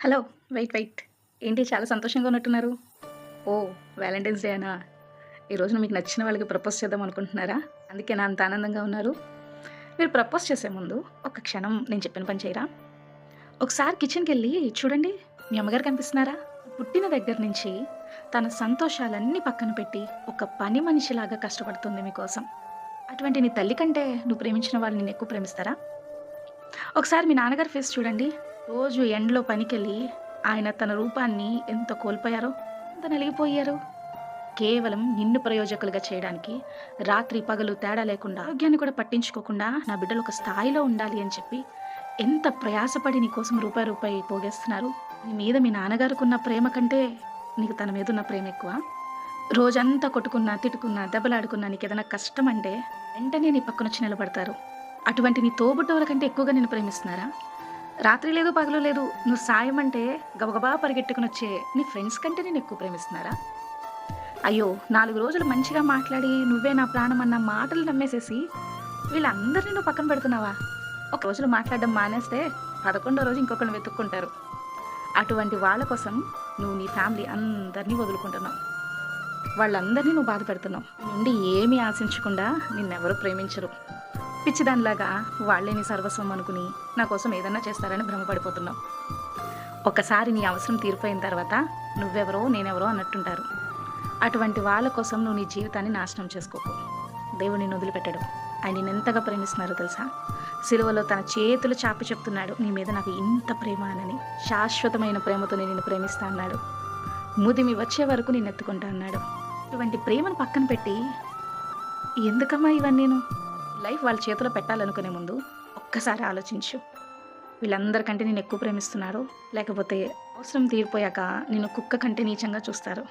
Hello. Wait. ఏంటి చాలా సంతోషంగా ఉన్నట్టున్నారు? ఓహ్! వాలంటైన్స్ డేనా? ఈ రోజున మీకు నచ్చిన వాళ్ళకి ప్రపోజ్ చేద్దాం అనుకుంటున్నారా? అందుకేనా అంత ఆనందంగా ఉన్నారు? మీరు ప్రపోజ్ చేసే ముందు ఒక్క క్షణం నేను చెప్పిన పని చేయరా? ఒకసారి కిచెన్‌కెళ్ళి చూడండి. మీ అమ్మగారు కనిపిస్తున్నారా? పుట్టిన దగ్గర నుంచి తన సంతోషాలన్నీ పక్కన పెట్టి ఒక పని మనిషిలాగా కష్టపడుతుంది మీకోసం. అటువంటి నీ తల్లి కంటే నువ్వు ప్రేమించిన వాళ్ళు నిన్నెక్కువ ప్రేమిస్తారా? ఒకసారి మీ నాన్నగారి ఫేస్ చూడండి. రోజు ఎండలో పనికెళ్ళి ఆయన తన రూపాన్ని ఎంత కోల్పోయారో, ఎంత నలిగిపోయారో. కేవలం నిన్ను ప్రయోజకులుగా చేయడానికి రాత్రి, పగలు తేడా లేకుండా ఆరోగ్యాన్ని కూడా పట్టించుకోకుండా నా బిడ్డలు ఒక స్థాయిలో ఉండాలి అని చెప్పి ఎంత ప్రయాసపడి నీకోసం రూపాయి పోగేస్తున్నారు. నీ మీద మీ నాన్నగారికున్న ప్రేమ కంటే నీకు తన మీదున్న ప్రేమ ఎక్కువ. రోజంతా కొట్టుకున్నా, తిట్టుకున్నా, దెబ్బలాడుకున్నా నీకేదైనా కష్టమంటే వెంటనే నీ పక్కనొచ్చి నిలబడతారు. అటువంటి నీ తోబుట్టువుల కంటే ఎక్కువగా నిన్ను ప్రేమిస్తున్నారా? రాత్రి లేదు, పగలు లేదు. నువ్వు సాయం అంటే గబగబా పరిగెట్టుకొనొచ్చే నీ ఫ్రెండ్స్ కంటే నిన్నెక్కువ ప్రేమిస్తున్నారా? అయ్యో! 4 రోజులు మంచిగా మాట్లాడి, నువ్వే నా ప్రాణం అన్న మాటలు నమ్మేసేసి, వీళ్ళందరిని నువ్వు పక్కన పెడుతున్నావా? ఒక రోజులు మాట్లాడడం మానేస్తే 11వ రోజు ఇంకొకళ్ళని వెతుక్కుంటారు. అటువంటి వాళ్ళ కోసం నువ్వు నీ ఫ్యామిలీ అందరిని వదులుకుంటున్నావు. వాళ్ళందరినీ నువ్వు బాధపెడుతున్నావు. నీ నుండి ఏమీ ఆశించకుండా నిన్నెవరూ ప్రేమించరు. పిచ్చిదానిలాగా వాళ్ళే నీ సర్వస్వం అనుకుని నా కోసం ఏదన్నా చేస్తారని భ్రమపడిపోతున్నావు. ఒక్కసారి నీ అవసరం తీరిపోయిన తర్వాత నువ్వెవరో నేనెవరో అన్నట్టుంటారు. అటువంటి వాళ్ళ కోసం నువ్వు నీ జీవితాన్ని నాశనం చేసుకోకు. దేవుడు నిన్ను వదిలిపెట్టాడు. ఆయన నిన్నెంతగా ప్రేమిస్తున్నారో తెలుసా? సిలువలో తన చేతులు చాపి చెప్తున్నాడు, నీ మీద నాకు ఇంత ప్రేమ అనని. శాశ్వతమైన ప్రేమతో నేను నిన్ను ప్రేమిస్తా అన్నాడు. ముదిమి వచ్చే వరకు నిన్ను ఎత్తుకుంటా అన్నాడు. ఇటువంటి ప్రేమను పక్కన పెట్టి ఎందుకమ్మా ఇవన్నీను? లైఫ్ వాళ్ళ చేతిలో పెట్టాలనుకునే ముందు ఒక్కసారి ఆలోచించు. వీళ్ళందరికంటే నేను ఎక్కువ ప్రేమిస్తున్నారో, లేకపోతే అవసరం తీరిపోయాక నిన్ను కుక్క కంటే నీచంగా చూస్తారు.